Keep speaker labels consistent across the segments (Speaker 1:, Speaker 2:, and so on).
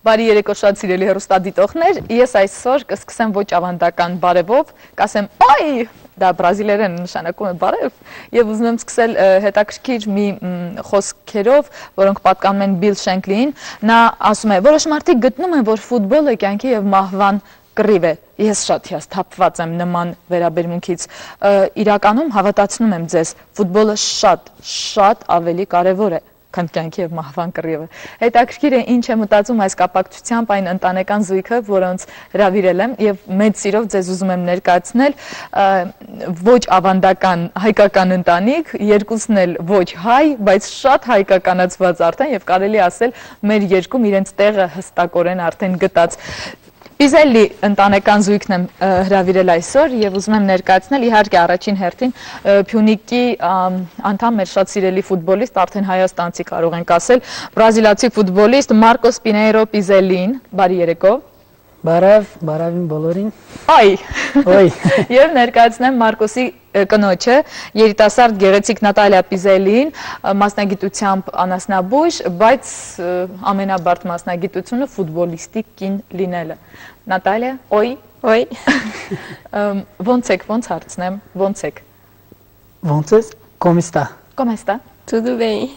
Speaker 1: Բարի երեկո շատ սիրելի հեռուստադիտողներ, ես այսօր կսկսեմ ոչ ավանդական բարևով, կասեմ այ, դա բրազիլերեն նշանակում է բարև, եւ ուզում եմ սկսել հետաքրքիր մի խոսքերով, որոնք պատկանում են Բիլ Շենքլիին, նա ասում է, որոշ մարդիկ գտնում են, որ ֆուտբոլը կյանքի եւ մահվան կռիվ է, ես շատ հիասթափված եմ նման վերաբերմունքից, իրականում հավատացնում եմ ձեզ, ֆուտբոլը շատ ավելի կարևոր է, քան կյանքի եւ մահվան կռիվը։ Հետաքրքիր է ինչ է մտածում այս կապակցությամբ այն ընտանեկան զույգը, որոնց հրավիրել եմ եւ մեծ սիրով ձեզ ուզում եմ ներկայացնել ոչ ավանդական հայկական ընտանիք, երկուսն էլ ոչ հայ, բայց շատ հայկականացված արդեն եւ կարելի ասել մեր երկում իրենց տեղը հստակորեն արդեն գտած։ Պիզելլի ընտանեկան զույգն եմ հրավիրել այսօր եւ ուզում եմ ներկայացնել իհարկե առաջին հերթին Փյունիկի անդամ մեր շատ սիրելի ֆուտբոլիստ, արդեն հայաստանցի կարող ենք ասել, բրազիլացի ֆուտբոլիստ Մարկոս Պինեյրո Պիզելլին, բարի երեկո։
Speaker 2: Բարավին բոլորին։
Speaker 1: Այ։
Speaker 2: Ոյ։
Speaker 1: Եվ ներկայացնեմ Մարկոսի կնոջը, երիտասարդ գեղեցիկ Նատալիա Պիզելլին, մասնագիտությամբ անասնաբույժ, բայց ամենաբարդ մասնագիտությունը ֆուտբոլիստի կին լինելը։ Նատալիա, ոյ։
Speaker 3: Ոյ։
Speaker 1: Ոնց եք, ոնց հարցնեմ, ոնց եք։
Speaker 2: Ոնց ես, come sta։
Speaker 1: Come sta։
Speaker 3: Tudo bem։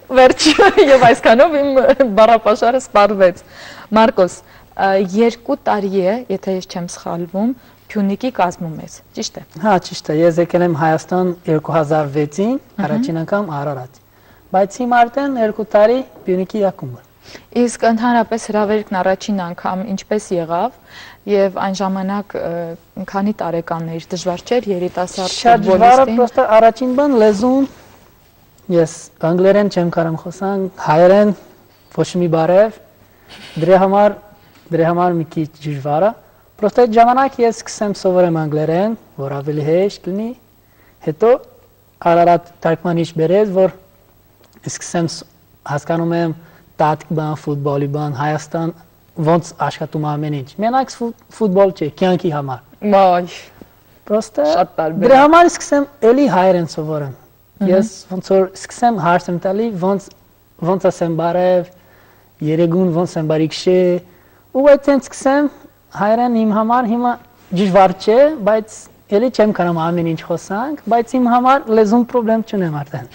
Speaker 1: Վերջ, եւ այսքանով իմ բառապաշարը սպառվեց։ Մարկոս, 2 տարի է, եթե ես չեմ սխալվում, Փյունիկի կազմում ես, ճիշտ է։
Speaker 2: Հա, ճիշտ է, ես եկել եմ Հայաստան 2006-ին, առաջին անգամ Արարատ։ Բայց հիմա արդեն 2 տարի Փյունիկի ակումբ։
Speaker 1: Իսկ ընդհանրապես հրավերքն առաջին անգամ ինչպես եղավ եւ այն ժամանակ քանի տարեկան էիր, դժվար չէր երիտասարդ ֆուտբոլիստին։
Speaker 2: Շատ դժվար է, պրոստը առաջին բան լեզուն։ Ես անգլերեն չեմ կարող խոսալ, հայերեն ոչ մի բարև։ Դրա համար մի քիչ դժվար է։ Պրոստը այդ ժամանակ ես սկսեմ սովորեմ անգլերեն, որ ավելի հեշտ լինի։ Հետո Արարատ թարգմանիչ բերեց, որ սկսեմ հասկանում եմ տատիկ բան, ֆուտբոլի բան, Հայաստան ոնց աշխատում ամեն ինչ։ Մենակ ֆուտբոլ չէ, կյանքի համար։
Speaker 1: Մայ։
Speaker 2: Պրոստը
Speaker 1: շատ տարբեր։
Speaker 2: Դրա համար սկսեմ էլի հայերեն սովորեմ։ Ես ոնց որ սկսեմ հարց եմ տալի, ոնց ասեմ բարև, երեգուն ոնց եմ բարիքշե, ու այդտենց սկսեմ հայերեն իմ համար հիմա դժվար չէ, բայց էլի չեմ կարող ամեն ինչ խոսանք, բայց իմ համար լեզուն խնդրեմ չունեմ արդեն։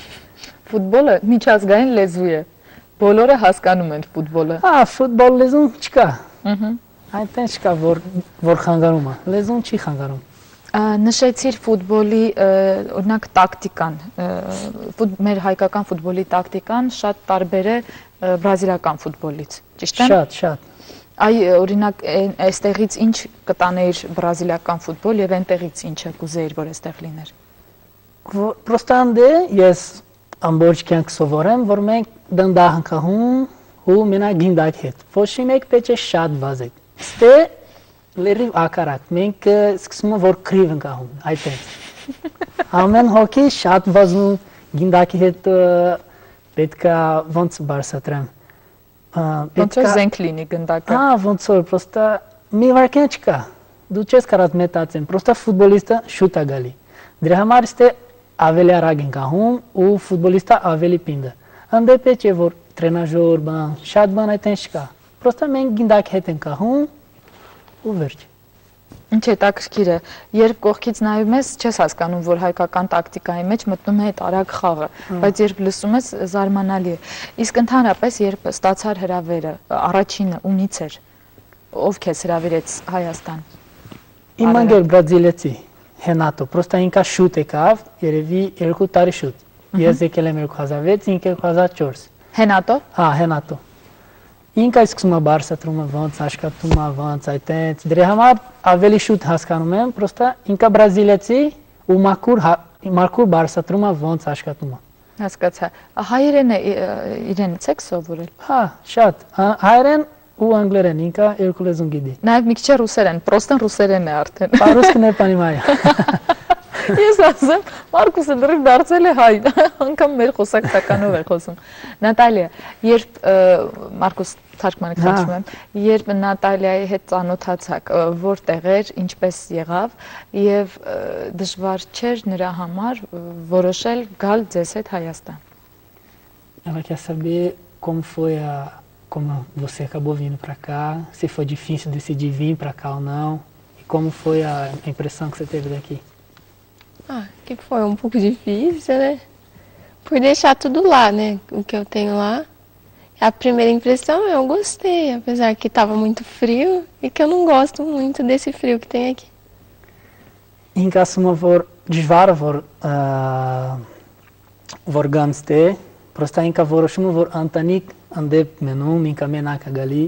Speaker 1: Ֆուտբոլը միջազգային լեզու է։ Բոլորը հասկանում են ֆուտբոլը։
Speaker 2: Հա, ֆուտբոլ լեզուն չկա։ Այդտենց չկա, որ խանգարում է։ Լեզուն չի խանգարում։
Speaker 1: Նշեցիր ֆուտբոլի օրինակ տակտիկան, մեր հայկական ֆուտբոլի տակտիկան շատ տարբեր է բրազիլական ֆուտբոլից, ճիշտ է։
Speaker 2: Շատ։
Speaker 1: Այ օրինակ այստեղից ինչ կտանեիր բրազիլական ֆուտբոլ եւ այնտեղից ինչը կուզեիր որ այստեղ լիներ։
Speaker 2: Պրոստը անդե ես ամբողջ կյանք սովորեմ, որ մենք դանդաղ ընկահում ու մենակ գինդակ հետ։ Ոչ մեկ պետք է շատ վազեք։ Ստե լերիվ ակարակ, մենք սկսում որ կրիվ ընկահում, այդպես։ Ամեն հոգի շատ վազում, գինդակի հետ պետքա ոնց բարսատրեմ։
Speaker 1: Ոնց որ զենք լինի գնդակը։
Speaker 2: Հա, ոնց որ պրոստը մի վարքան չկա։ Դու չես կարող մտածեմ, պրոստը ֆուտբոլիստը շուտ է գալի։ Դրա համար ստե ավելի արագ ընկահում ու ֆուտբոլիստը ավելի պինդը։ Անդե պետք է որ տրենաժոր բան, շատ բան այդտենց չկա։ Պրոստը մենք գինդակ հետ ընկահում ու վերջ։
Speaker 1: Ինչ հետաքրքիր է, երբ կողքից նայում ես, չես հասկանում, որ հայկական տակտիկայի մեջ մտնում է այդ արագ խաղը, բայց երբ լսում ես, զարմանալի է։ Իսկ ընդհանրապես, երբ ստացար հրավերը, առաջինը ումից էր, ով քեզ հրավիրեց Հայաստան։
Speaker 2: Իմ անգել բրազիլացի Հենատո, պրոստը ինքա շուտ եկավ, երևի 2 տարի շուտ։ Ես եկել եմ 2006, ինքը 2004։
Speaker 1: Հենատո։
Speaker 2: Հա, Հենատո։ Ինքը սկսում է բարսատրումը ոնց աշխատում է, ոնց այդտենց։ Դրա համար ավելի շուտ հասկանում եմ, պրոստը ինքը բրազիլացի ու մաքուր բարսատրումը ոնց աշխատում է։
Speaker 1: Հասկացա։ Հայերենը իրենից եք սովորել։
Speaker 2: Հա, շատ։ Հայերեն ու անգլերեն ինքը երկու լեզուն գիտի։
Speaker 1: Նաև մի քիչ ռուսերեն, պրոստն ռուսերեն է արդեն։
Speaker 2: По-русски не понимаю։
Speaker 1: Ես ասեմ, Մարկոսը դեռ դարձել է հայ, անգամ մեր խոսակցականով է խոսում։ Նատալիա, երբ Մարկոս թարգմանը քաշում եմ, երբ Նատալիայի հետ ծանոթացաք, որտեղ էր, ինչպես եղավ եւ դժվար չէր նրա համար որոշել գալ ձեզ հետ Հայաստան։
Speaker 2: Ela quer saber como foi como você acabou vindo para cá, se foi difícil decidir vir para cá ou não, e como foi a impressão que você teve daqui?
Speaker 3: Que foi um pouco difícil, né? Por deixar tudo lá, né? O que eu tenho lá. A primeira impressão eu gostei, apesar que estava muito frio e que eu não gosto muito desse frio que tem aqui.
Speaker 2: Inka suma դժվարը որ գանցտե պրոստա ինքա որոշումը որ ընտանիք ընդեպ մնում ինքա մենակ գալի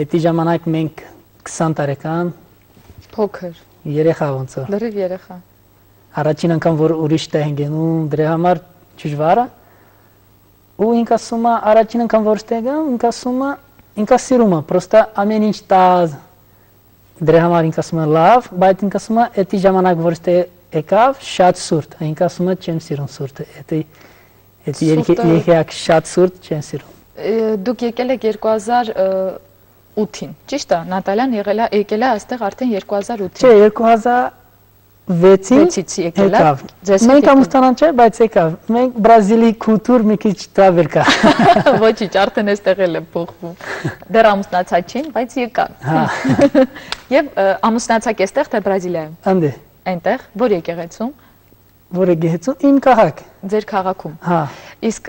Speaker 2: էդի ժամանակ մենք 20 տարեկան
Speaker 1: փոքր
Speaker 2: երեխա ոնց է
Speaker 1: լրիվ երեխա
Speaker 2: առաջին անգամ որ ուրիշ տեղ են գնում դրա համար դժվար է ու ինքա սումա առաջին անգամ որ ստեղ եմ ինքա սումա ինքա սիրում է պրոստա ամեն ինչ տազ դրա համար ինքա սումա լավ բայց ինքա սումա էդի ժամանակ որ ստեղ եկավ շատ սուրտ ինքա սումա չեմ սիրում սուրտը էդի երեխեք շատ սուրտ չեմ սիրում
Speaker 1: դուք եկել եք 2008-ին ճիշտ է Նատալյան եկել է այստեղ արդեն 2008-ին
Speaker 2: չէ 2006-ից
Speaker 1: եկել
Speaker 2: մենք ամուսնան չէ բայց եկավ մենք բրազիլի կուլտուր մի քիչ տավեր կա
Speaker 1: ոչինչ արդեն այստեղ էլ է փոխվում դեռ ամուսնացած չեն բայց եկավ եւ ամուսնացակ էստեղ թե բրազիլիայում
Speaker 2: անդե
Speaker 1: այնտեղ որ եկեղեցում
Speaker 2: որ եկեղեցում իմ քաղաք
Speaker 1: ձեր քաղաքում
Speaker 2: հա
Speaker 1: իսկ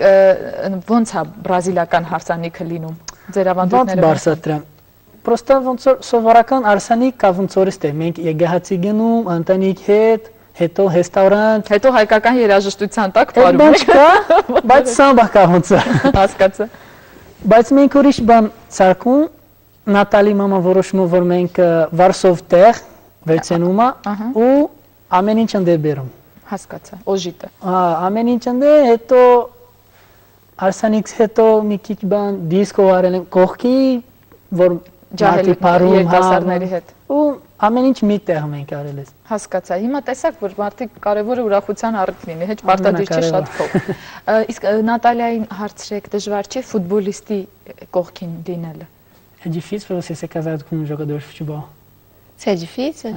Speaker 1: ոնց է բրազիլական հարսանիքը լինում ձեր ավանդույթները
Speaker 2: ոնց բարձրացրեմ պրոստա ոնց որ սովորական արսանիկ կա ոնց որ ստե մենք եկեղեցի գնում ընտանիք հետ հետո ռեստորանտ
Speaker 1: հետո հայկական երաժշտության տակ բարում
Speaker 2: եք բայց սամբա կա ոնց
Speaker 1: հասկացա
Speaker 2: բայց մենք ուրիշ բան ցարկում Նատալի մամա որոշում որ մենք Վարսով տեղ վերցնում ու ամեն ինչ ընդ բերում
Speaker 1: հասկացա օժիտը
Speaker 2: ամեն ինչ ընդ հետո արսանիքս հետո մի քիչ բան դիսկո արել են կողքի որ
Speaker 1: ջահելի երիտասարդների հետ
Speaker 2: ու ամեն ինչ մի տեղ մենք արել ենք
Speaker 1: հասկացա հիմա տեսակ որ մարդիկ կարևորը ուրախության առիթ լինի հեչ պարտադիր չի շատ փող իսկ Նատալիային հարցրեք դժվար չէ ֆուտբոլիստի կողքին լինելը
Speaker 2: É difícil para você ser casado com um jogador de futebol?
Speaker 3: Se é difícil?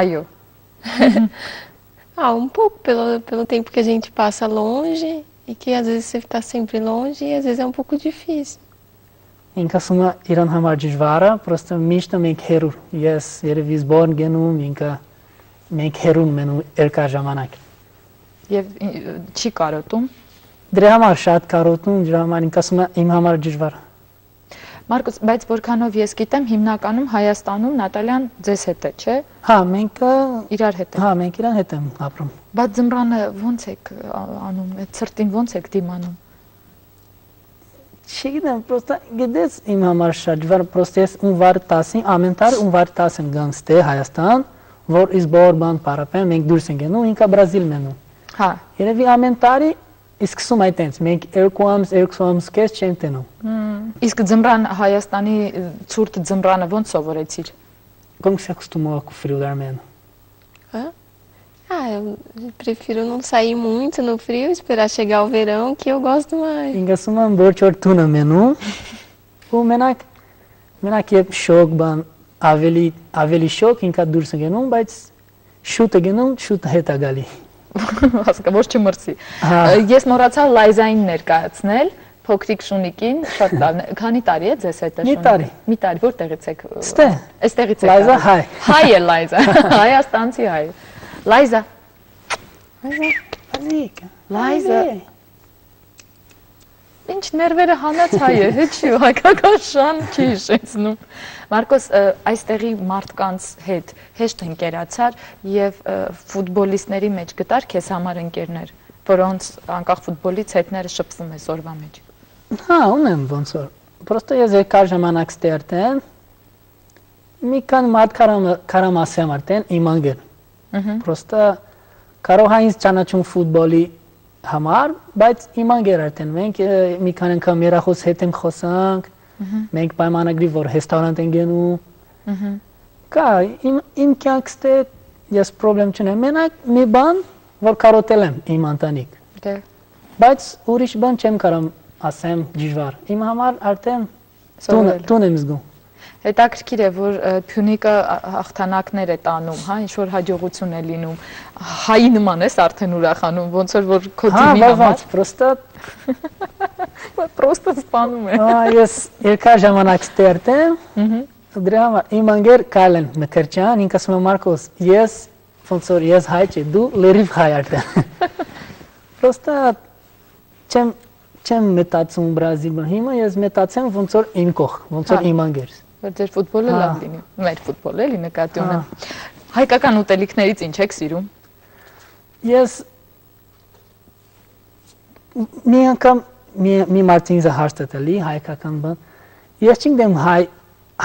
Speaker 1: Eu.
Speaker 3: Um pouco pelo tempo que a gente passa longe e que às vezes você está sempre longe e às vezes é um pouco difícil.
Speaker 2: Ինքս ումը իրան համար դժվար է, պրոստը միշտ մենք հերու։ Ես երևի զբոն գնում, ինքը մենք հերուն մնում երկար ժամանակ։
Speaker 1: Եվ չի կարոտում։
Speaker 2: Դրա համար շատ կարոտում, դրա համար ինքս ումը իմ համար դժվար է։
Speaker 1: Մարկոս, բայց որքանով ես գիտեմ, հիմնականում Հայաստանում Նատալյան ձեզ հետ է, չէ՞։
Speaker 2: Հա, մենք
Speaker 1: իրար հետ ենք։
Speaker 2: Հա, մենք իրան հետ ենք ապրում։
Speaker 1: Բայց ձմռանը ո՞նց եք անում, այդ ցրտին ո՞նց եք դիմանում։
Speaker 2: Չգիտեմ, պրոստա գիտես իմ համար շատ դժվար, պրոստա ես ունվար 10-ին, ամեն տարի ունվար 10-ին գանցտե Հայաստան, որ իս բոր բան պարապեն, մենք դուրս ենք գնում, ինքա Բրազիլ մնում։
Speaker 1: Հա։
Speaker 2: Երևի ամեն տարի սկսում այտենց, մենք 2 ամս կես չենք տենում։
Speaker 1: Իսկ ձմռան Հայաստանի ցուրտ ձմռանը ոնց սովորեցիր։
Speaker 2: Como você acostumou com o frio da Armênia?
Speaker 3: Eu prefiro não sair muito no frio, esperar chegar o verão, que eu gosto mais.
Speaker 2: Ինգասում եմ ոչ որ տունը մնում ու մենակ երբ շոկ բան ավելի շոկ ինքա դուրս գնում, բայց շուտը գնում, շուտ հետ է գալի։
Speaker 1: Հասկա, ոչ չմրցի։ Ես մոռացա Լայզային ներկայացնել, փոքրիկ Շունիկին, շատ լավ։ Քանի տարի է ձեզ հետ է Շունիկը։ Մի տարի, որտեղից եք։ Այստեղից եք։
Speaker 2: Լայզա հայ։
Speaker 1: Հայ է Լայզա, Հայաստանցի հայ։ Լայզա։ Լայզա։ Ինչ ներվերը հանած հայ է, հետ չի հայկական շան չի շեցնում։ Մարկոս, այստեղի մարդկանց հետ հեշտ ընկերացար եւ ֆուտբոլիստների մեջ գտար քեզ համար ընկերներ, որոնց անկախ ֆուտբոլից հետները շփվում է զորվա մեջ։
Speaker 2: Հա, ունեմ ոնց որ։ Պրոստը ես երկար ժամանակ ստերտեն։ Մի քան մարդ կարամ ասեմ արդեն իմ անգել։ Պրոստը կարող է ինձ ճանաչում ֆուտբոլի համար, բայց իմ անգեր արդեն մենք մի քան անգամ երախոս հետ ենք խոսանք, մենք պայմանագրի որ ռեստորանտ ենք գնում։ Կա իմ կյանքս դե ես խնդրեմ չունեմ, մենակ մի բան որ կարոտել եմ իմ ընտանիք։
Speaker 1: Դե։
Speaker 2: Բայց ուրիշ բան չեմ կարող ասեմ դժվար։ Իմ համար արդեն տուն եմ զգում։
Speaker 1: Հետաքրքիր է, որ Փյունիկը հաղթանակներ է տանում, հա, ինչ որ հաջողություն է լինում։ Հայի նման ես արդեն ուրախանում, ոնց որ քո թիմի համար։
Speaker 2: Պրոստա
Speaker 1: Պրոստը սպանում է։
Speaker 2: Ես երկար ժամանակ ստերտ եմ։ Դրա համար իմ անգեր Կալեն Մկրճյան, ինքս ասում եմ Մարկոս, ես ոնց որ ես հայ չէ, դու լրիվ հայ արտեն։ Պրոստը չեմ մտածում Բրազիլիա, հիմա ես մտածեմ ոնց որ իմ կող, ոնց որ իմ անգերս։
Speaker 1: Որ ձեր ֆուտբոլը լավ լինի, մեր ֆուտբոլը էլի նկատի ունեմ։ Հայկական ուտելիքներից ինչ եք սիրում։
Speaker 2: Ես մի անգամ մի մարդին հարց տալի հայկական բան։ Ես չգիտեմ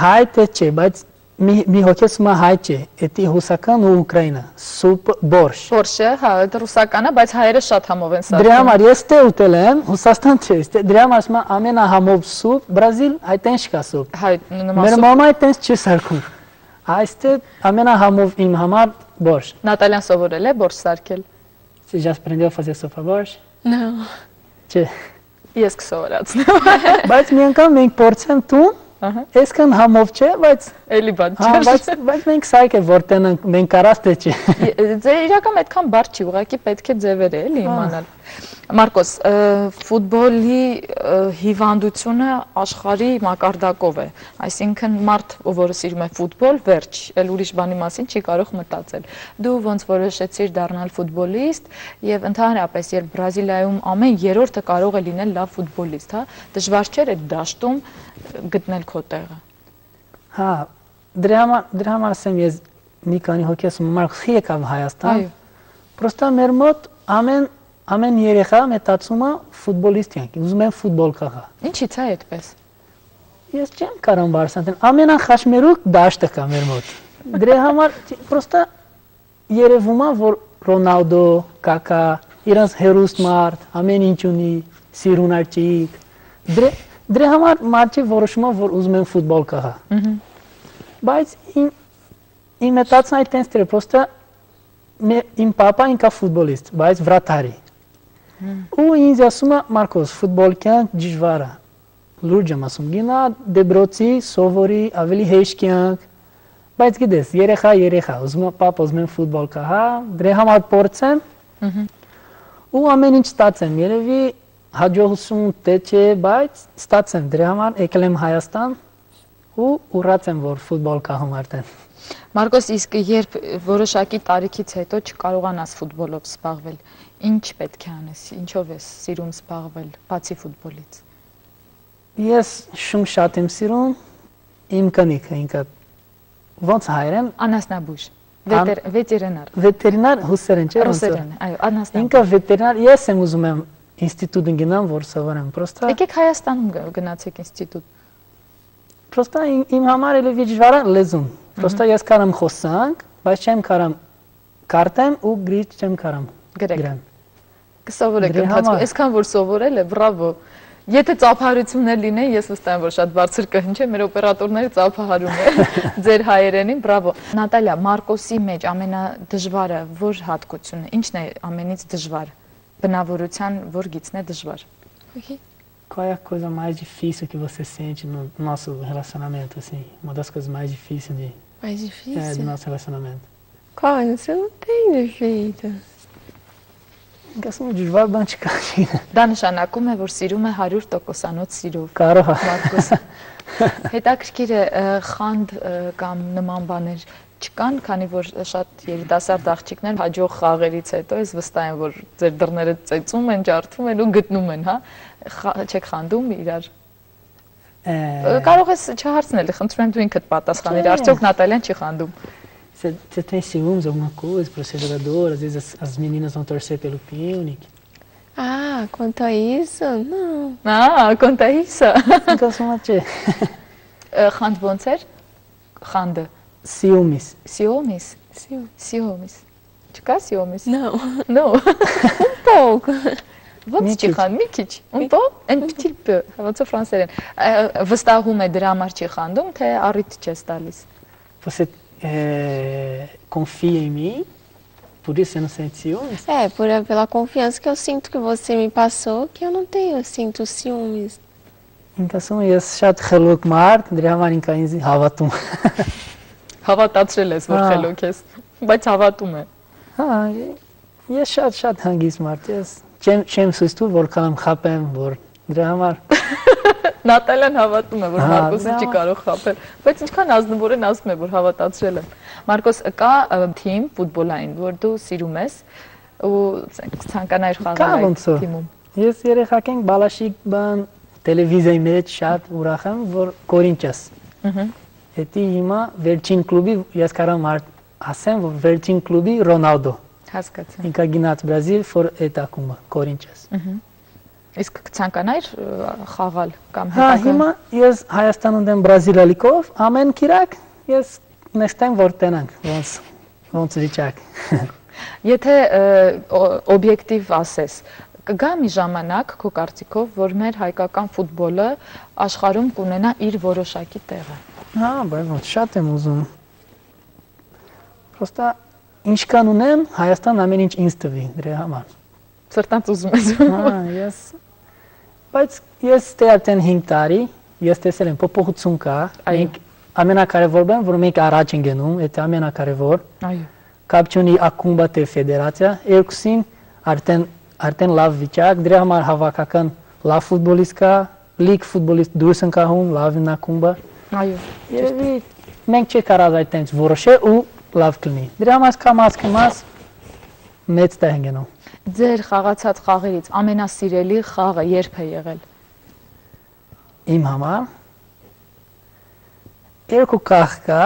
Speaker 2: հայ թե չէ, բայց մի հոգեսում հայ չէ, էտի հուսական ու Ուկրաինա, սուպ բորշ։
Speaker 1: Բորշը, հա, դա ռուսականն է, բայց հայերը շատ համով են սարքում։
Speaker 2: Դրա համար ես թե ուտել եմ, Հուսաստան չէ, դրա համար ասում եմ ամենահամով սուպ, Բրազիլ այդտեն չկա սուպ։
Speaker 1: Հայ նման
Speaker 2: Մեր մամա այդտենց չի սարքում։ Այստեղ ամենահամով իմ համար բորշ։
Speaker 1: Նատալյան սովորել է բորշ սարքել։
Speaker 2: Сейчас aprendió a fazer sopa borsch։
Speaker 3: No.
Speaker 2: Չէ։
Speaker 1: Ես կսովորացնեմ։
Speaker 2: Բայց մի անգամ մենք փորձեմ տուն, այսքան համով չէ, բայց
Speaker 1: էլի բան
Speaker 2: չէ։ Բայց մենք սայք է որտեն մենք կարած թե չէ։
Speaker 1: Ձեր իրական այդքան բար չի, ուղղակի պետք է ձևերը էլի իմանալ։ Մարկոս, ֆուտբոլի հիվանդությունը աշխարհի մակարդակով է, այսինքն մարդ, որը սիրում է ֆուտբոլ, վերջ, էլ ուրիշ բանի մասին չի կարող մտածել։ Դու ոնց որոշեցիր դառնալ ֆուտբոլիստ եւ ընդհանրապես երբ Բրազիլիայում ամեն երրորդը կարող է լինել լավ ֆուտբոլիստ, հա, դժվար չէ այդ դաշտում գտնել քո տեղը։
Speaker 2: Հա, դրա համար ասեմ ես մի քանի հոգեսում Մարկոս եկավ Հայաստան։
Speaker 1: Այո։
Speaker 2: Պրոստա մեր մոտ ամեն երեխա մտածում է ֆուտբոլիստ յանք, ուզում են ֆուտբոլ կախա։
Speaker 1: Ինչի՞ց է այդպես։
Speaker 2: Ես չեմ կարող բարսանտեն, ամենախաշմերուկ դաշտը կա մեր մոտ։ Դրա համար պրոստա երևում է, որ Ռոնալդո, Կակա, իրանց հերոստ մարդ, ամեն ինչ ունի, սիրուն աճիկ։ Դրա համար մարդը որոշում է, որ ուզում են ֆուտբոլ կախա։ Բայց իմ մտածն այդտենց դեր պրոստա իմ papa ինքա ֆուտբոլիստ, բայց վրատարի։ Ու ինձ ասում է Մարկոս, ֆուտբոլ կյանք դժվար է։ Լուրջ եմ ասում, գնա դեբրոցի, սովորի, ավելի հեշտ կյանք։ Բայց գիտես, երեխա, ուզում է papa ուզում են ֆուտբոլ կահա, դրա համար փորձեմ։ Ու ամեն ինչ ստացեմ, երևի հաջողություն թե չէ, բայց ստացեմ, դրա համար եկել եմ Հայաստան ու ուրախ եմ, որ ֆուտբոլ կահում արդեն։
Speaker 1: Մարկոս, իսկ երբ որոշակի տարիքից հետո չկարողանաս ֆուտբոլով զբաղվել, ինչ պետք է անես, ինչով ես սիրում զբաղվել, բացի ֆուտբոլից։
Speaker 2: Ես շուն շատ եմ սիրում իմ կնիքը, ինքը ոնց հայերեն
Speaker 1: Անասնաբույժ,
Speaker 2: վետերինար հուսերեն, չէ՞։
Speaker 1: Ռուսերեն, այո, անասնաբույժ։
Speaker 2: Ինքը վետերինար, ես եմ ուզում եմ ինստիտուտ գնամ, որ սովորեմ, պրոստա։
Speaker 1: Եկեք Հայաստանում գնացեք ինստիտուտ։
Speaker 2: Պրոստա իմ համար էլի դժվար է լեզուն։ Պրոստա ես կարամ խոսանք, բայց չեմ կարամ կարտեմ ու գրիչ չեմ կարամ գրեմ։
Speaker 1: Կսովորեք ընթացքում, այսքան որ սովորել է, բրավո։ Եթե ծափահարություններ լինեն, ես վստահ եմ, որ շատ բարձր կհնչի, մեր օպերատորները ծափահարում են ձեր հայերենին, բրավո։ Նատալիա, Մարկոսի մեջ ամենադժվարը որ հատկությունն է, ինչն է ամենից դժվար։ Բնավորության որ գիծն է դժվար։
Speaker 2: Qual é a coisa mais difícil que você sente no nosso relacionamento, assim? Uma das coisas mais difíceis
Speaker 3: Mais difícil?
Speaker 2: do nosso relacionamento.
Speaker 3: Qual? Você não tem defeito.
Speaker 2: Գասում դժվար բան չկա։
Speaker 1: Դա նշանակում է, որ սիրում է 100%-անոց սիրով։
Speaker 2: Կարող է։
Speaker 1: Մարկոսը։ Հետաքրքիր է խանդ կամ նման բաներ չկան, քանի որ շատ երիտասարդ աղջիկներ հաջող խաղերից հետո ես վստահ եմ, որ ձեր դռները ծեծում են, ջարդում են ու գտնում են, հա։ Չեք խանդում իրար։ Կարող ես չհարցնել, խնդրում եմ դու ինքդ պատասխանիր, արդյոք Նատալիան չի խանդում։
Speaker 2: Você tem ciúmes, alguma coisa para ser jogador? Às vezes as meninas vão torcer pelo Pionic.
Speaker 3: Ah, quanto a isso, não.
Speaker 1: Ah, conta isso.
Speaker 2: Գասում է։
Speaker 1: Խանդ ոնց էր։ Խանդը։
Speaker 2: Ciúmes.
Speaker 1: Ciúmes.
Speaker 3: Sim.
Speaker 1: Ciúmes. Չկա ciúmes։
Speaker 3: Não.
Speaker 1: No.
Speaker 3: Um pouco.
Speaker 1: Ոնց չի խանդ, մի քիչ։ Un po, un petit peu, ոնց է ֆրանսերեն։ Վստահում է դրա համար չի խանդում, թե առիթ չես տալիս։
Speaker 2: Você confia em mim? Por isso você não sente ciúmes?
Speaker 3: É, pela confiança que eu sinto que você me passou, que eu não tenho, eu sinto ciúmes.
Speaker 2: Ինքասում ես շատ խելոք մարդ, դրա համար ինքա ինձ հավատում։
Speaker 1: Հավատացրել ես, որ խելոք ես, բայց հավատում է։
Speaker 2: Հա, ես շատ հանգիստ մարդ ես։ Չեմ սուստու, որ կամ խապեմ, որ Դրա համար
Speaker 1: Նատալյան հավատում է, որ
Speaker 2: Հա,
Speaker 1: Մարկոսը
Speaker 2: դա-
Speaker 1: չի կարող խաբել, բայց ինչքան ազնվոր են ասում է, որ հավատացրել են։ Մարկոս, կա թիմ ֆուտբոլային, որ դու սիրում ես ու ցանկանայր
Speaker 2: Կա
Speaker 1: խաղալ
Speaker 2: ոնց
Speaker 1: այդ
Speaker 2: որ։
Speaker 1: թիմում։
Speaker 2: Ես երեխակ ենք բալաշիկ բան տելևիզիայի մեջ շատ ուրախ եմ, որ Կորինթիաս։ Հետի հիմա վերջին կլուբի ես կարամ ասեմ, որ վերջին կլուբի Ռոնալդո։
Speaker 1: Հասկացա։
Speaker 2: Ինքա գնաց Բրազիլ for этакума Կորինթիաս։
Speaker 1: Իսկ ցանկանայր խաղալ կամ
Speaker 2: Հա, հիմա ես Հայաստանում դեմ Բրազիլիալիկով ամեն կիրակ ես next time որ տենանք ոնց վիճակ։
Speaker 1: Եթե օբյեկտիվ ասես, կգա մի ժամանակ քո կարծիքով, որ մեր հայկական ֆուտբոլը աշխարհում կունենա իր որոշակի տեղը։
Speaker 2: Հա, բայց ոնց շատ եմ ուզում։ Պրոստա ինչքան ունեմ, Հայաստան ամեն ինչ ինձ տվի դրա համար։
Speaker 1: Սրտանց ուզում ես։
Speaker 2: Հա, բայց ես ստե արդեն 5 տարի, ես տեսել եմ փոփոխություն կա։ Մենք ամենակարևոր բան, որ մենք առաջ ենք գնում, դա ամենակարևոր։
Speaker 1: Այո։
Speaker 2: Կապչունի ակումբա թե ֆեդերացիա, երկուսին արդեն լավ վիճակ, դրա համար հավաքական լավ ֆուտբոլիստ կա, լիգ ֆուտբոլիստ դուրս են կահում, լավ ակումբա։
Speaker 1: Այո։
Speaker 2: Երևի մենք չենք կարող այդտենց որոշել ու լավ կլինի։ Դրա համար կամաց մեծ տեղ են գնում։
Speaker 1: Ձեր խաղացած խաղերից ամենասիրելի խաղը երբ է եղել։
Speaker 2: Իմ համար երկու կախ կա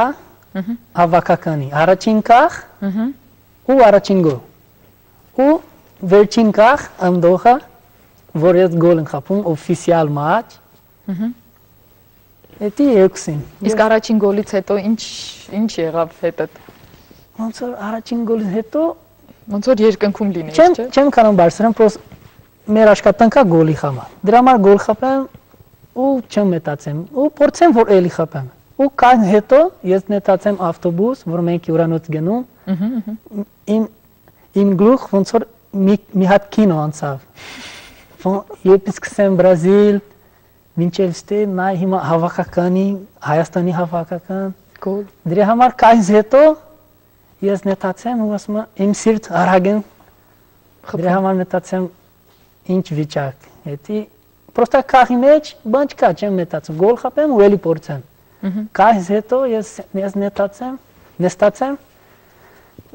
Speaker 2: հավաքականի առաջին կախ ու առաջին գոլ ու վերջին կախ անդոխա որ ես գոլ եմ խփում օֆիցիալ մաչ Էդի երկուսին
Speaker 1: Իսկ առաջին գոլից հետո ինչ եղավ հետդ։
Speaker 2: ոնց որ առաջին գոլից հետո
Speaker 1: Ոնց որ երկնքում լինեի, չէ՞։
Speaker 2: Չեմ կարող բարձրան, պրոս մեր աշխատանքա գոլի խամա։ Դրա համար գոլ խփեմ ու չեմ մտածեմ ու փորձեմ որ էլի խփեմ։ Ու կան հետո ես նետացեմ ավտոբուս, որ մենք հյուրանոց գնում։ Իմ գլուխ ոնց որ մի հատ կինո անցավ։ Երբ սկսեմ Բրազիլ, մինչև ստե նայ հիմա հավաքականի, Հայաստանի հավաքական
Speaker 1: գոլ։
Speaker 2: Դրա համար կայս հետո ես նետացեմ ու ասում եմ իմ սիրտ արագեն դրա համար նետացեմ ինչ վիճակ հետի պրոստա կախի մեջ բան չկա չեմ նետացում գոլ խփեմ ու էլի փորձեմ կայս հետո ես նստացեմ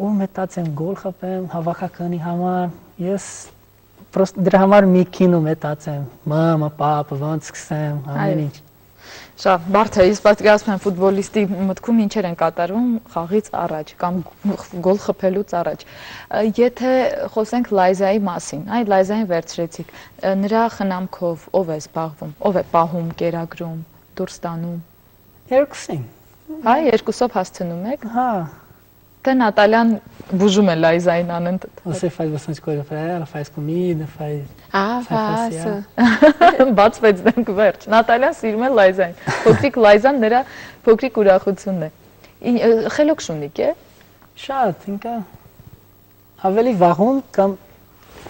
Speaker 2: ու մտածեմ գոլ խփեմ հավաքականի համար ես պրոստա դրա համար մի կինո մտածեմ մամա պապա ոնց սկսեմ ամեն ինչ
Speaker 1: Շատ բարդ է, ես պատկերացնում եմ ֆուտբոլիստի մտքում ինչեր են կատարում խաղից առաջ կամ գոլ խփելուց առաջ։ Եթե խոսենք Լայզայի մասին, այ Լայզային վերցրեցիք, նրա խնամքով ով է զբաղվում, ով է պահում, կերակրում, դուրս տանում։
Speaker 2: Երկուսին։
Speaker 1: Հա, երկուսով հասցնում եք։
Speaker 2: Հա։
Speaker 1: Թե Նատալյան բուժում է Լայզային անընդհատ։
Speaker 2: Você faz bastante coisa para ela, faz comida, faz
Speaker 3: Faço.
Speaker 1: Բացվեց դենք վերջ։ Նատալյան սիրում է Լայզային։ Փոքրիկ Լայզան նրա փոքրիկ ուրախությունն է։ Խելոք շունիկ է։
Speaker 2: Շատ, ինքը ավելի վախում կամ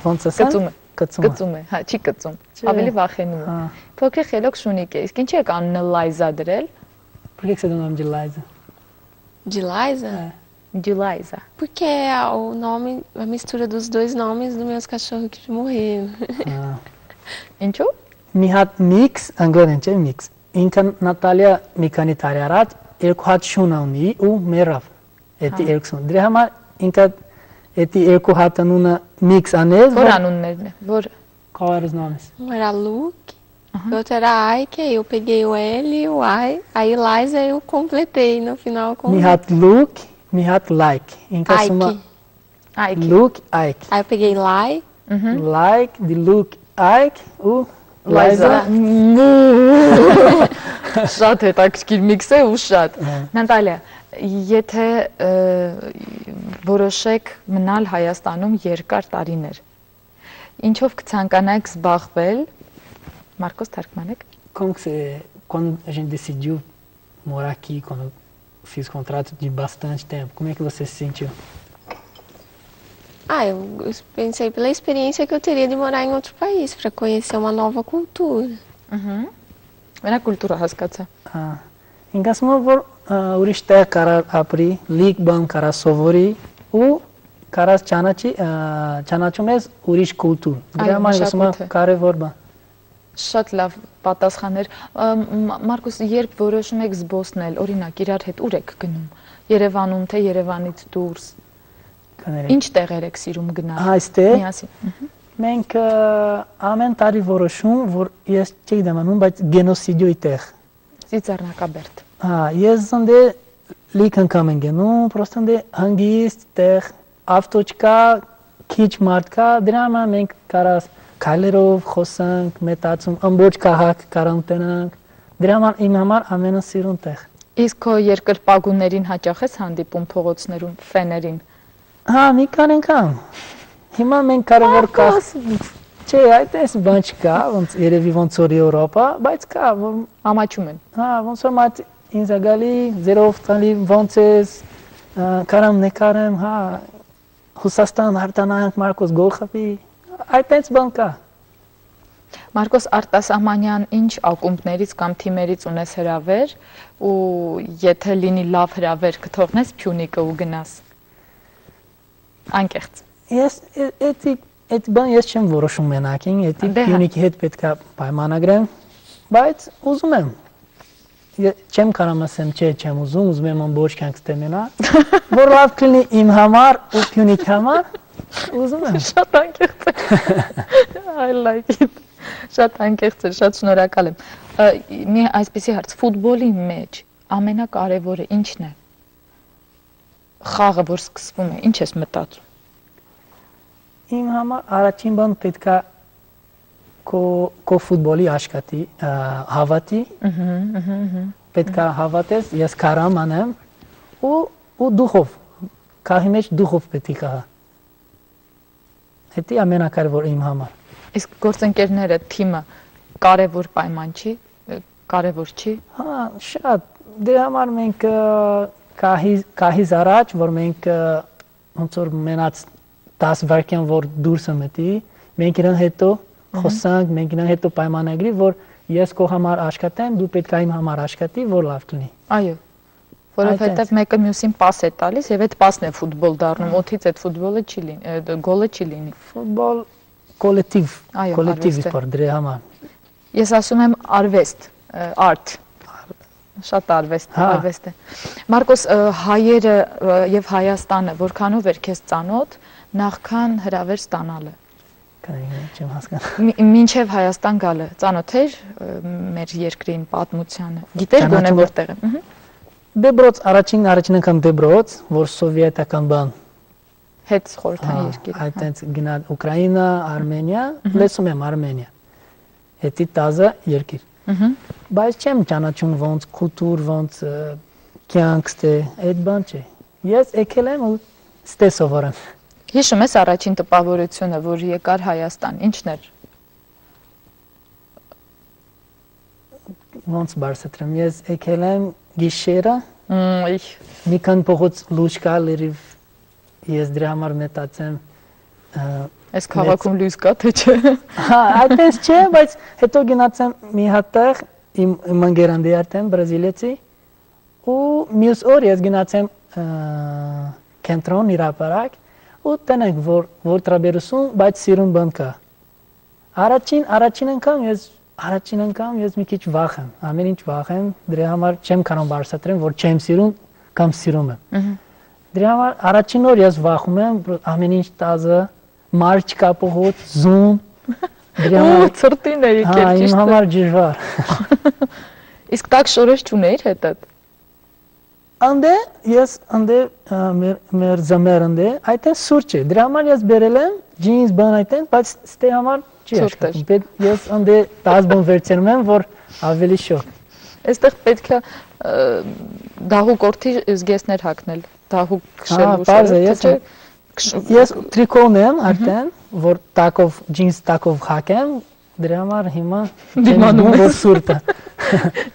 Speaker 2: ոնց ասեմ,
Speaker 1: կծում է, հա, չի կծում։ Ավելի վախենում է։ Փոքրիկ խելոք шунիկ é. Իսկ ինչի եք անունը Լայզա դրել։
Speaker 2: Por que você deu o nome de Liza?
Speaker 3: De Liza?
Speaker 1: De Liza.
Speaker 3: Porque é o nome, a mistura dos dois nomes dos meus cachorros que morreram.
Speaker 1: Ինչու։
Speaker 2: Մի հատ mix, անգլերեն չէ mix։ Ինքը Նատալիա մի քանի տարի առաջ երկու հատ շուն ունի ու մեռավ։ Էդի երկուսն։ Դրա համար ինքը էդի երկու հատ անունը mix անել։
Speaker 1: Որ անուններն է։ Որ
Speaker 2: Qual eram os nomes?
Speaker 3: Um era Luke, o outro era Ike, aí eu peguei o L e o I, aí Liza eu completei no final com
Speaker 2: Մի հատ Luke, մի հատ Like։ Ինքը ասում է
Speaker 1: Ike։
Speaker 2: Luke, Ike։
Speaker 3: Aí eu peguei Lai.
Speaker 2: Like, the Luke, Ike ու
Speaker 1: Լայզա։ Շատ հետաքրքիր միքս է ու շատ։ Նատալիա, եթե որոշեք մնալ Հայաստանում երկար տարիներ, ինչով կցանկանայիք զբաղվել, Մարկոս թարգմանեք։
Speaker 2: Como que você, quando a gente decidiu morar aqui, quando eu fiz contrato de bastante tempo, como é que você se sentiu?
Speaker 3: Ah, eu pensei pela experiência que eu teria de morar em outro país, para conhecer uma nova cultura.
Speaker 1: Մենակ կուլտուրա հասկացա։
Speaker 2: Ինձ ասում է, որ ուրիշ տեղ կարա ապրի, լիք բան կարա սովորի ու կարաս ճանաչում ես ուրիշ կուլտուր։ Դրա համար ասում եմ կարևոր բան։
Speaker 1: Շատ լավ պատասխաններ։ Մարկոս, երբ որոշում եք զբոսնել, օրինակ, իրար հետ ուր եք գնում։ Երևանում, թե Երևանից դուրս։ Ինչ տեղեր եք սիրում գնալ։
Speaker 2: Այստեղ
Speaker 1: միասին։
Speaker 2: մենք ամեն տարի որոշում, որ ես չի դեմանում, բայց գենոսիդիոյի տեղ։
Speaker 1: Ծիծեռնակաբերդ։
Speaker 2: Ես ընդ լիք անգամ եմ գնում, պրոստը ընդ հանգիստ տեղ, ավտոճկա, քիչ մարդ կա, դրա համար մենք կարաս քայլերով խոսանք, մտածում, ամբողջ քաղաք կարանտենանք։ Դրա համար իմ համար ամենասիրուն տեղ։
Speaker 1: Իսկ քո երկրպագուներին հաճախ ես հանդիպում փողոցներում, ֆեներին։
Speaker 2: Մի քանի անգամ։ Հիմա մենք կարևոր կա։ Չէ, այդպես բան չկա, ոնց երևի ոնց որ Եվրոպա, բայց կա, որ
Speaker 1: ամաչում են։
Speaker 2: Ոնց որ մատ ինձ գալի, զերով տալի, ոնց ես, կարամ նկարեմ, Հուսաստան արտանանք Մարկոս գոլ խփի, այդպես բան կա։
Speaker 1: Մարկոս Արտասահմանյան, ինչ ակումբներից կամ թիմերից ունես հրավեր ու եթե լինի լավ հրավեր կթողնես Փյունիկը ու գնաս։ Անկեղծ։
Speaker 2: Ես այդ բան ես չեմ որոշում մենակին, Փյունիկի հետ պետք է պայմանագրեմ, բայց ուզում եմ։ Չեմ կարող ասեմ, չէ, չեմ ուզում եմ ամբողջ կյանք ստեմենա, որ լավ կլինի իմ համար ու Փյունիկի համար, ուզում եմ։
Speaker 1: Շատ անկեղծ է։ I like it։ Շատ անկեղծ է, շատ շնորհակալ եմ։ Մի այսպեսի հարց, ֆուտբոլի մեջ ամենակարևորը ի՞նչն է։ Խաղը, որ սկսվում է, ի՞նչ ես մտածում։
Speaker 2: Իմ համար առաջին բան պետք է քո ֆուտբոլի աշխատի, հավատի, պետք է հավատես, ես կարամ անեմ ու դուխով, քահի մեջ դուխով պետք է կա։ Դա ամենակարևոր իմ համար։
Speaker 1: Իսկ գործընկերները, թիմը կարևոր պայման չի, կարևոր չի։
Speaker 2: Շատ, դրա համար մենք քահից առաջ, որ մենք ոնց որ մենած 10 վայրկյան որ դուրս մտի, մենք իրեն հետո խոսանք, մենք իրեն հետո պայմանագրի, որ ես քո համար աշխատեմ, դու պետք է իմ համար աշխատի, որ լավ կլինի։
Speaker 1: Այո։ Որովհետև մեկը մյուսին պաս է տալիս եւ այդ պասն է ֆուտբոլ դառնում, օդից այդ ֆուտբոլը չի լինի, գոլը չի լինի։
Speaker 2: Ֆուտբոլ կոլեկտիվ սպորտ դրա համար։
Speaker 1: Ես ասում եմ արվեստ, art։ Շատ արվեստ է։ Մարկոս, հայերը եւ Հայաստանը որքանով էր քեզ ծանոթ նախքան հրավեր ստանալը։
Speaker 2: Չեմ հասկանում։
Speaker 1: Մինչև Հայաստան գալը ծանոթ էր մեր երկրին, պատմությանը։ Գիտեր գոնե որտեղ է։
Speaker 2: Դեբրոց առաջին անգամ Դեբրոց, որ սովետական բան
Speaker 1: հետ խորհրդային երկիր։
Speaker 2: Այդտենց գնալ Ուկրաինա, Արմենիա, լսում եմ Արմենիա։ Հետի տազը երկիր։ Բայց չեմ ճանաչում ոնց կուլտուր, ոնց կյանք ստե, այդ բան չէ։ Ես եկել եմ ու ստե սովորեմ։
Speaker 1: Հիշում ես առաջին տպավորությունը, որ եկար Հայաստան, ի՞նչն էր։
Speaker 2: Ոնց բարձրացրեմ, ես եկել եմ գիշերը, մի քան փողոց լույս կա լրիվ, ես դրա համար մտածեմ,
Speaker 1: այս քաղաքում լույս կա թե չէ։
Speaker 2: Այդպես չէ, բայց հետո գնացեմ մի հատ տեղ, իմ ընկերանդի արդեն բրազիլիացի, ու մյուս օր ես գնացեմ կենտրոն հրապարակ, ու տնենք որ տրաբերուսում, բայց սիրուն բան կա։ Առաջին անգամ ես մի քիչ վախ եմ, ամեն ինչ վախ եմ, դրա համար չեմ կարող բարձրացրեմ, որ չեմ սիրում կամ սիրում եմ։ Դրա համար առաջին օր ես վախում եմ, ամեն ինչ տազը, մար չկա փողոց, զում։ Դրա համար
Speaker 1: ծրտին է եկել, ճիշտ է։
Speaker 2: Իմ համար դժվար։
Speaker 1: Իսկ տակ շորեր չուներ հետդ։
Speaker 2: Ես մեր զմեր այդտենց սուրճ է, դրա համար ես բերել եմ ջինս բան այդտենց, բայց ստե համար չի աշխատում, ես տազ բան վերցնում եմ, որ ավելի շոտ։
Speaker 1: Այստեղ պետք է դահուկ օրթի զգեստներ հագնել, դահուկ քշելու
Speaker 2: Ես տրիկոն եմ արդեն, որ ջինս տակով հագեմ, դրա համար հիմա դիմանում որ սուրտը։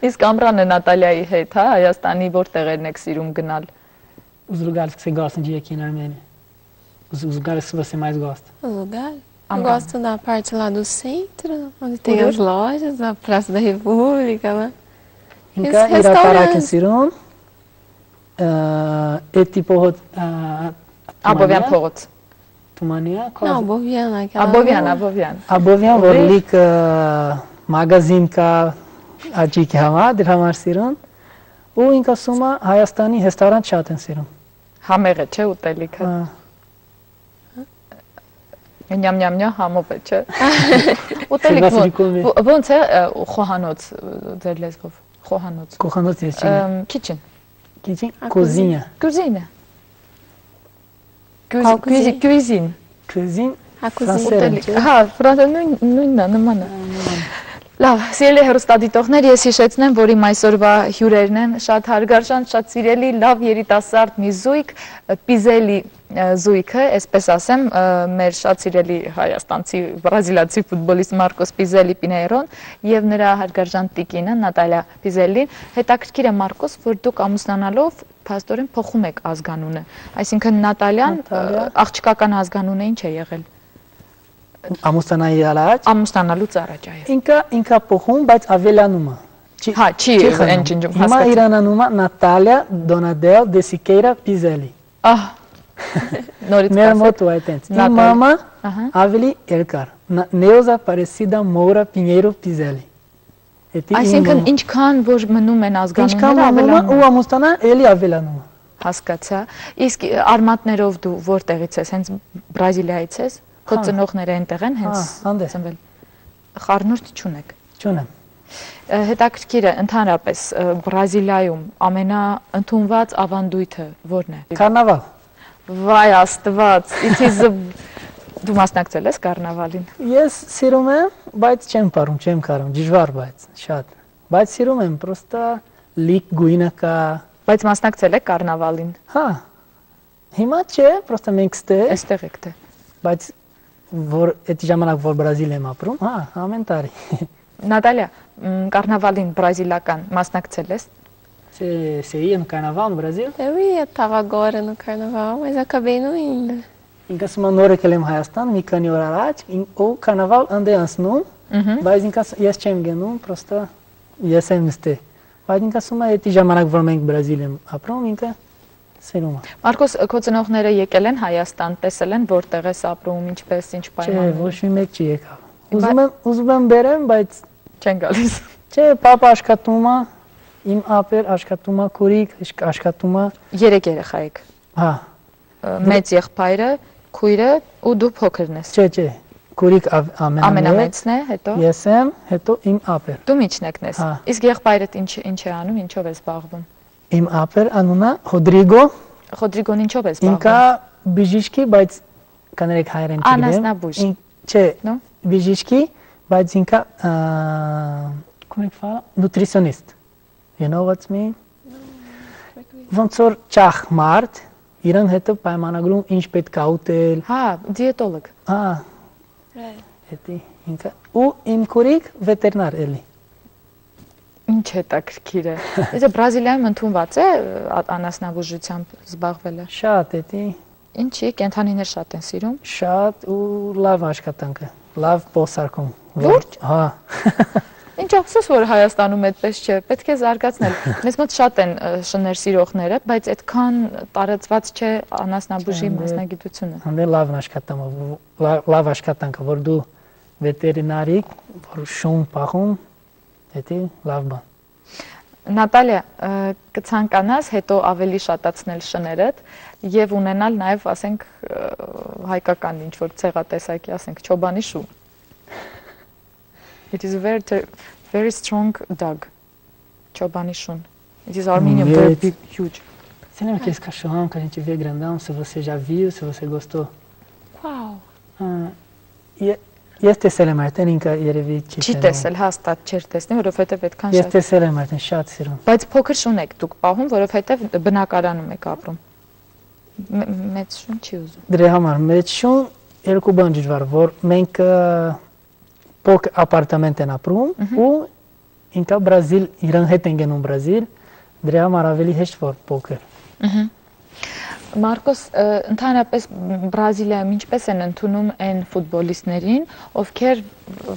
Speaker 1: Իսկ Ամրանը Նատալիայի հետ, հա, Հայաստանի որտեղերն եք սիրում gânal?
Speaker 2: Os lugares que você gosta de ir aqui na Armênia? Os lugares que você mais gosta?
Speaker 3: O lugar? Eu gosto da parte lá do centro, onde tem as lojas, a Praça da República, né?
Speaker 2: Inka Iraparakin sirun. É tipo
Speaker 1: Abovyan փողոց։
Speaker 2: Tumania?
Speaker 3: Não, Boviana, aquela.
Speaker 1: Abovyan.
Speaker 2: Abovyan որ լիք մագազին կա աճիկի համար, դրա համար սիրուն։ Ու ինքը ասում է Հայաստանի ռեստորան շատ են սիրում։
Speaker 1: Համեղ է, չէ, ուտելիքը։ Նյամ-նյամ-նյա համով է, չէ։ Ուտելիք ոնց է խոհանոց ձեր լեզվով, խոհանոց։
Speaker 2: Խոհանոց ես չեմ։
Speaker 1: Kitchen։
Speaker 2: Kitchen, կուզինա։
Speaker 1: Cuisine։ Cuisine։
Speaker 2: Cuisine։
Speaker 3: Ուտելիք։
Speaker 1: Հա, ֆրանսերեն նույնն է, նման է։ Լավ, սիրելի հեռուստադիտողներ, ես հիշեցնեմ, որ իմ այսօրվա հյուրերն են շատ հարգարժան, շատ սիրելի, լավ երիտասարդ մի զույգ, Պիզելի զույգը, այսպես ասեմ, մեր շատ սիրելի հայաստանցի, բրազիլացի ֆուտբոլիստ Մարկոս Պիզելի Պինեյրոն եւ նրա հարգարժան տիկինը Նատալիա Պիզելին։ Հետաքրքիր է Մարկոս, որ դուք ամուսնանալով փաստորեն փոխում եք ազգանունը։ Այսինքն Նատալիան աղջկական ազգանունը ինչ է եղել։ Ամուսնանալուց առաջ այո։
Speaker 2: Ինքը փոխում, բայց ավելանում է։
Speaker 1: Հա, չի ընջնջում, հասկացա։
Speaker 2: Հիմա իր անունը Նատալիա Դոնադել դե Սիկեյրա Պիզելի։
Speaker 1: Ահ։ Նորից
Speaker 2: Մեր մոտը այդպես։ Իմ մամա ավելի երկար։ Նեոզա Պարեսիդա Մորա Պինեյրո Պիզելի։
Speaker 1: Այսինքն ինչքան որ մնում են ազգանունները
Speaker 2: ավելանում։ Ու ամուսնանա էլի ավելանում։
Speaker 1: Հասկացա։ Իսկ արմատներով դու որտեղից ես, հենց Բրազիլիայից ես։ Քո ծնողները այնտեղ են հենց ծնվել։ Խառնուրդ չունեք։
Speaker 2: Չունեմ։
Speaker 1: Հետաքրքիր է, ընդհանրապես Բրազիլիայում ամենաընդունված ավանդույթը ո՞րն է։
Speaker 2: Կարնավալ։
Speaker 1: Վայ Աստված, դու մասնակցել ես կարնավալին։
Speaker 2: Ես սիրում եմ, բայց չեմ ապրում, չեմ կարում, դժվար բայց շատ։ Բայց սիրում եմ, պրոստա լիք գույնը կա։
Speaker 1: Բայց մասնակցել եք կարնավալին։
Speaker 2: Հա։ Հիմա չէ, պրոստա մենք
Speaker 1: այստեղ եք դե։
Speaker 2: Բայց որ այդ ժամանակ որ Բրազիլ եմ ապրում, հա, ամեն տարի։
Speaker 1: Նատալիա, կարնավալին բրազիլական մասնակցել ես։
Speaker 2: Sei no carnaval no Brasil?
Speaker 3: Eu ia, tava agora no carnaval, mas acabei não indo.
Speaker 2: Ինքս նոր եկել եմ Հայաստան, մի քանի օր առաջ, ու carnaval անդե անցնում, բայց ինքս ես չեմ գնում, պրոստա ես եմ նստել։ Բայց ինքս ասում եմ, այդ ժամանակ որ մենք Բրազիլ եմ ապրում, ինքը սիրում է։
Speaker 1: Մարկոս, քո ծնողները եկել են Հայաստան, տեսել են որտեղ ես ապրում, ինչպես, ինչ պայմաններով։
Speaker 2: Չէ, ոչ մի մեկ չի եկավ։ Ուզում եմ բերեմ, բայց
Speaker 1: չեն գալիս։
Speaker 2: Չէ, papa աշխատում է, իմ ապեր աշխատում է, քուրիկ աշխատում է։
Speaker 1: 3 երեխա եք։
Speaker 2: Հա։
Speaker 1: Մեծ եղբայրը, քույրը ու դու փոքրն ես։
Speaker 2: Չէ, քուրիկ
Speaker 1: ամենամեծն է, հետո
Speaker 2: ես եմ, հետո իմ ապեր։
Speaker 1: Դու միջնեկն ես։ Իսկ եղբայրդ ինչ է անում, ինչով է զբաղվում։
Speaker 2: Իմ ապեր անունը Ռոդրիգո։
Speaker 1: Ռոդրիգոն ինչով է զբաղվում։
Speaker 2: Ինքը բժիշկ է, բայց կներեք հայերեն չգիտեմ։
Speaker 1: Անասնաբույժ։
Speaker 2: Չէ, բժիշկ է, բայց ինքը nutritionist. You know what's mean? Ոնց որ ճախ մարդ իրեն հետո պայմանագրում ինչ պետք է ուտել։
Speaker 1: Հա, դիետոլոգ։
Speaker 2: Հա։ Էդի ինքը ու իմ քուրիկ վետերինար էլի։
Speaker 1: Ինչ հետաքրքիր է։ Իսկ Բրազիլիայում ընդունված է անասնաբուժությամբ զբաղվելը։
Speaker 2: Շատ էդի։
Speaker 1: Ինչի՞ կենթանիներ շատ են սիրում։
Speaker 2: Շատ ու լավ աշխատանքը, լավ փոսարկում։
Speaker 1: Լուրջ։
Speaker 2: Հա։
Speaker 1: Ինչ ափսոս որ Հայաստանում այդպես չէ, պետք է զարգացնել։ Մեզ մոտ շատ են շներ սիրողները, բայց այդքան տարածված չէ անասնաբուժի մասնագիտությունը։
Speaker 2: Հանդե լավ աշխատանքը, որ դու վետերինարի, որ շուն պահում, դա լավ բան։
Speaker 1: Նատալիա, կցանկանաս հետո ավելի շատացնել շներդ եւ ունենալ նաեւ, ասենք, հայկական ինչ որ ցեղատեսակի, ասենք, չոբանի շուն։ It is a very strong dog. Chobani shun. It is Armenian, very big, huge.
Speaker 2: Você lembra aqueles cachorrão que a gente vê grandão? Se você já viu, se você gostou.
Speaker 1: Wow.
Speaker 2: Ես տեսել եմ արդեն ինքը երևի չի։
Speaker 1: Չի տեսել, հաստատ չէր տեսնի, որովհետև այդքան շատ։
Speaker 2: Ես տեսել եմ արդեն շատ սիրում։
Speaker 1: Բայց փոքր շուն եք դուք պահում, որովհետև բնակարանում եք ապրում։ Մեծ շուն չի ուզում։
Speaker 2: Դրա համար մեծ շուն երկու բան դժվար, որ մենք փոքր ապարտամենտ են ապրում ու ինքը Բրազիլ իրան հետ են գնում Բրազիլ, դրա համար ավելի հեշտ որ փոքր։
Speaker 1: Մարկոս, ընդհանրապես Բրազիլիայում ինչպես են ընդունում այն ֆուտբոլիստներին, ովքեր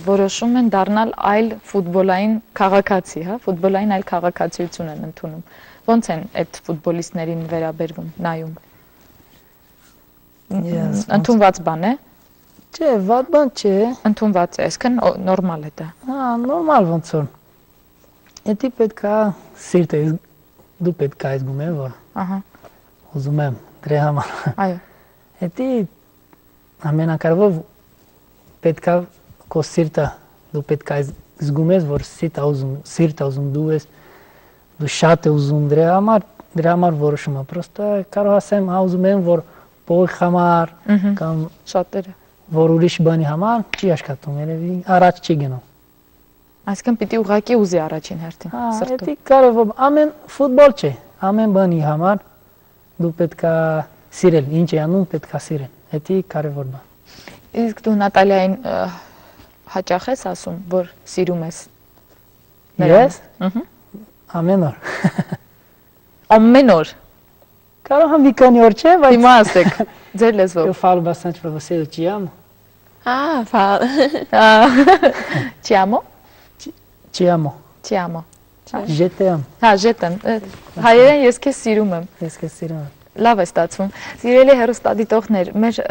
Speaker 1: որոշում են դառնալ այլ ֆուտբոլային քաղաքացի, հա, ֆուտբոլային այլ քաղաքացիություն են ընդունում։ Ոնց են այդ ֆուտբոլիստներին վերաբերվում, նայում։ Ընդունված բան է։
Speaker 2: Չէ, վատ բան չէ։
Speaker 1: Ընդունված է, այսքան նորմալ է դա։
Speaker 2: Հա, նորմալ ոնց որ։ Էդի պետքա սիրտը դու պետքա զգում ես որ։
Speaker 1: Ահա։
Speaker 2: Ուզում եմ դրա համար։
Speaker 1: Այո։
Speaker 2: Էդի ամենակարևոր պետքա քո սիրտը դու պետքա զգում ես որ սիրտը ուզում դու ես դու շատ ես ուզում դրա համար որոշումը պրոստը կարող ասեմ հա ուզում եմ որ փող համար կամ
Speaker 1: շատերը
Speaker 2: որ ուրիշ բանի համար չի աշխատում երևի առաջ չի գնում
Speaker 1: այսինքն պիտի ուղակի ուզի առաջին հերթին
Speaker 2: սրտում էդի կարող ամեն ֆուտբոլ չէ ամեն բանի համար դու պետքա սիրել ինչ է անում պետքա սիրել էդի կարևոր բան
Speaker 1: իսկ դու Նատալիային հաճախ ես ասում որ սիրում ես
Speaker 2: ես ամեն օր
Speaker 1: ամեն օր
Speaker 2: կարող եմ մի քանի օր չէ բայց
Speaker 1: հիմա ասեք ձեր լեզվով
Speaker 2: eu falo bastante para você eu te amo
Speaker 3: fala
Speaker 1: Ti amo
Speaker 2: te amo
Speaker 1: Ti amo
Speaker 2: je t'aime
Speaker 1: Հա je t'aime հայերեն ես քեզ սիրում եմ
Speaker 2: ես քեզ սիրում եմ
Speaker 1: լավ է ստացվում սիրելի հեռուստադիտողներ մեր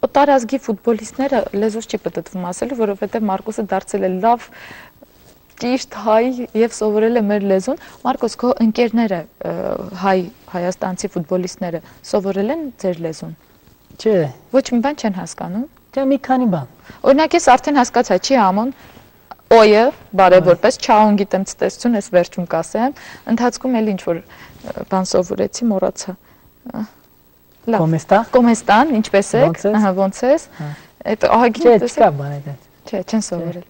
Speaker 1: օտարազգի ֆուտբոլիստները լեզուս չի պատտվում ասելու որովհետև Մարկոսը դարձել է լավ ճիշտ հայ եւ սովորել է մեր լեզուն Մարկոս քո ընկերները հայաստանցի ֆուտբոլիստները սովորել են ձեր լեզուն
Speaker 2: չէ
Speaker 1: ոչ մի բան չեն հասկանում
Speaker 2: չէ մի քանի բան
Speaker 1: օրինակ ես արդեն հասկացա չի ամոն օյը բարև որպես չաուն գիտեմ ցտեսություն ես վերջում կասեմ ընթացքում էլ ինչ որ բան սովորեցի մոռացա լավ կոմեստան ինչպես եք ահա ոնց ես այդ ահագին
Speaker 2: չէ չկա բան այդ
Speaker 1: չէ չեն սովորել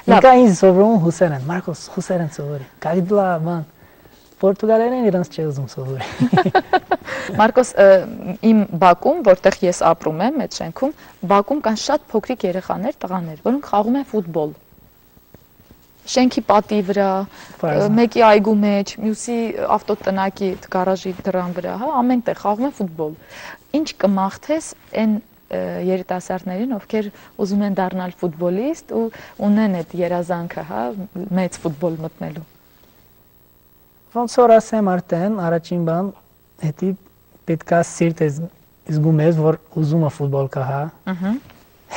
Speaker 2: Նիկա ինձ սովորում հուսերեն Մարկոս հուսերեն սովորի կայդլա բան Պորտուգալերեն իրանց չի ուզում սովորի
Speaker 1: Մարկոս իմ Բաքում որտեղ ես ապրում եմ այդ շենքում Բաքում կան շատ փոքրիկ երեխաներ տղաներ որոնք խաղում են ֆուտբոլ շենքի պատի վրա մեկի այգու մեջ մյուսի ավտոտնակի գարաժի դռան վրա հա ամենտեղ խաղում են ֆուտբոլ ինչ կմաղթես այն երիտասարդներին ովքեր ուզում են դառնալ ֆուտբոլիստ ու ունեն այդ երազանքը հա մեծ ֆուտբոլ մտնելու
Speaker 2: ոնց որ ասեմ արդեն առաջին բան հետի պետքա սիրտ զգում ես որ ուզում է ֆուտբոլ կա հա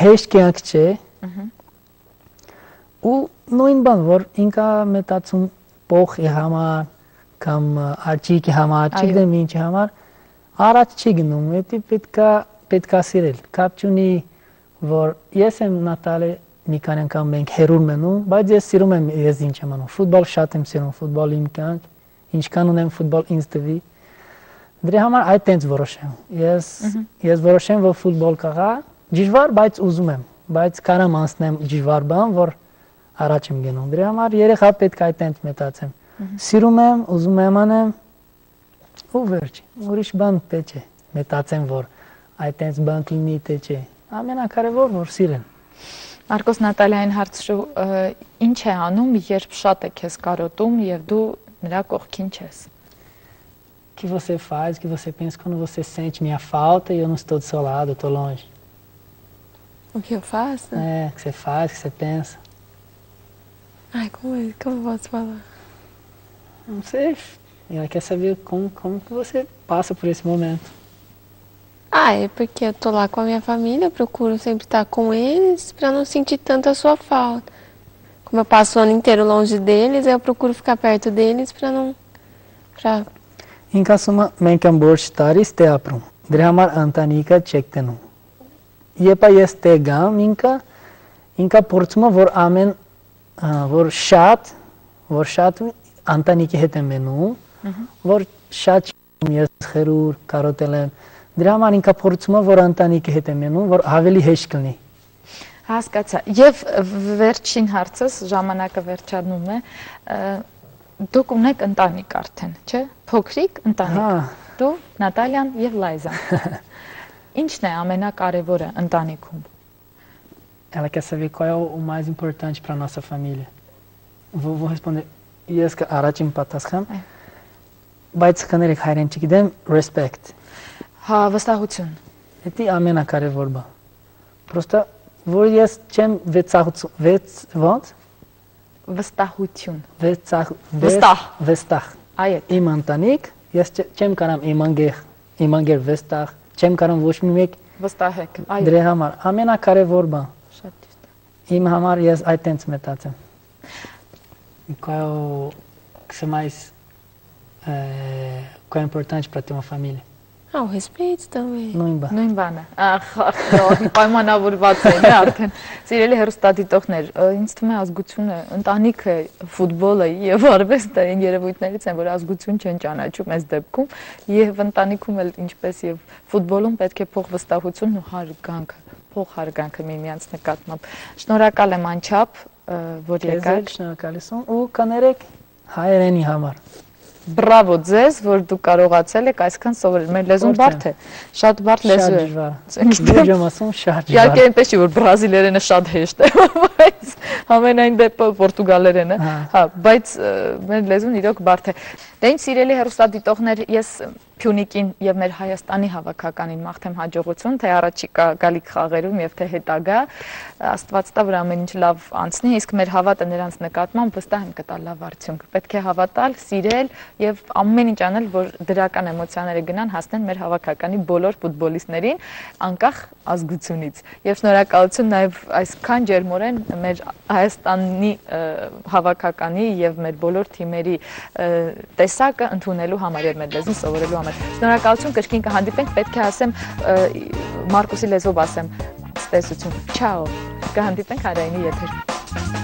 Speaker 2: հեշտ կյանք չէ ու նույն բան որ ինքա մտածում փոխի համար կամ աճիկի համար չգիտեմ ինչի համար առաջ չի գնում հետի պետքա սիրել կապ չունի որ ես եմ Նատալի մի քանի անգամ մենք հերուր մնում բայց ես սիրում եմ ես ինչ եմ անում ֆուտբոլ շատ եմ սիրում ֆուտբոլ իմ կյանք ինչքան ունեմ ֆուտբոլ ինձ տվի դրա համար այդ տենց որոշեմ ես որոշեմ որ ֆուտբոլ կա դժվար բայց ուզում եմ բայց կարամ անցնեմ դժվար բան որ առաջ եմ գնում դրա համար երեխա պետք է այդ տենց մտածեմ սիրում եմ ուզում եմ անեմ ու վերջ ուրիշ բան պետք է մտածեմ որ այդ տենց բան կլինի թե չէ ամենակարևոր որ սիրեմ
Speaker 1: Մարկոս Նատալիային հարցրու ինչ է անում երբ շատ է քեզ կարոտում եւ dու նրա կողքին չես
Speaker 2: que você faz que você pensa quando você sente minha falta e eu não estou do seu lado eu tô longe
Speaker 3: o que eu faço
Speaker 2: que você faz que você pensa
Speaker 3: ai como eu posso falar
Speaker 2: não sei ela quer saber como que você passa por esse momento
Speaker 3: é porque eu tô lá com a minha família, eu procuro sempre estar com eles para não sentir tanto a sua falta. Como eu passo o ano inteiro longe deles, eu procuro ficar perto deles para não...
Speaker 2: Ինքասումը մենք եմ ոչ տարիս տե ապրում, դրա համար ընտանիքը չեք տնում։ Եպա ես տե գամ, ինքա փորձում եմ, որ ամեն, որ շատ ընտանիքի հետ եմ մնում, որ շատ ես խերուր, կարոտել եմ, դրա համար ինքա փորձում եմ, որ ընտանիքի հետ եմ մնում, որ ավելի հեշտ կլինի։
Speaker 1: Հասկացա։ Եվ վերջին հարցս ժամանակը վերջանում է։ Դուք ունեք ընտանիք արդեն, չէ՞։ Փոքրիկ ընտանիք։ Դու, Նատալիան եւ Լայզան։ Ինչն է ամենակարևորը ընտանիքում։
Speaker 2: Ela quer saber qual é o mais importante para nossa família. Vou responder. Ես առաջին պատասխան։ Բայց կներեք հայերեն չգիտեմ, respect.
Speaker 1: Հա, վստահություն։
Speaker 2: Դա ամենակարևոր բան։ Պրոստը որ ես չեմ վստահություն։ Վստահ։
Speaker 1: Այդ։
Speaker 2: Իմ ընտանիք, ես չեմ կարող իմ անգեր վստահ, չեմ կարող ոչ մի մեկ
Speaker 1: վստահեք։ Այո։
Speaker 2: Դրա համար ամենակարևոր բան։
Speaker 1: Շատ ճիշտ։
Speaker 2: Իմ համար ես այդ տենց մտածեմ։ Que mais qual é importante para ter uma família?
Speaker 3: O respeito também.
Speaker 1: Նույն բանը։ Ախ, պայմանավորված է արդեն։ Սիրելի հեռուստադիտողներ, ինձ թվում է ազգությունը, ընտանիքը, ֆուտբոլը եւ արվեստը այն երևույթներից են, որ ազգություն չեն ճանաչում այս դեպքում, եւ ընտանիքում էլ ինչպես եւ ֆուտբոլում պետք է փոխվստահությունն ու փոխհարգանքը միմյանց նկատմամբ։ Շնորհակալ եմ անչափ, որ եկաք։
Speaker 2: Շնորհակալ եմ ու կներեք հայերենի համար։
Speaker 1: Բրավո ձեզ, որ դու կարողացել եք այսքան սովորել։ Մեր լեզուն բարդ է, շատ բարդ լեզու է։
Speaker 2: Դժվար։ Ասում շատ դժվար։
Speaker 1: Իհարկե այնպես չի, որ բրազիլերենը շատ հեշտ է, բայց ամենայն դեպքում պորտուգալերենը, հա, բայց մեր լեզուն իրոք բարդ է։ Դե իմ սիրելի հեռուստադիտողներ, ես Փյունիկին եւ մեր Հայաստանի հավաքականին մաղթեմ հաջողություն, թե առաջիկա գալիք խաղերում եւ թե հետագա, Աստված տա, որ ամեն ինչ լավ անցնի, իսկ մեր հավատը նրանց նկատմամբ վստահ եմ կտա լավ արդյունք։ Պետք է հավատալ, սիրել եւ ամեն ինչ անել, որ դրական էմոցիաները գնան, հասնեն մեր հավաքականի բոլոր ֆուտբոլիստներին, անկախ ազգությունից։ Եվ շնորհակալություն նաեւ այսքան ջերմորեն մեր Հայաստանի հավաքականի եւ մեր բոլոր թիմերի տեսակը ընդունելու համար եւ մեր լեզուն սովորելու համար։ Շնորհակալություն, կրկին կհանդիպենք, պետք է ասեմ Մարկոսի լեզվով ասեմ, ցտեսություն։ Չաո։ Կհանդիպենք հանրայինի եթերում։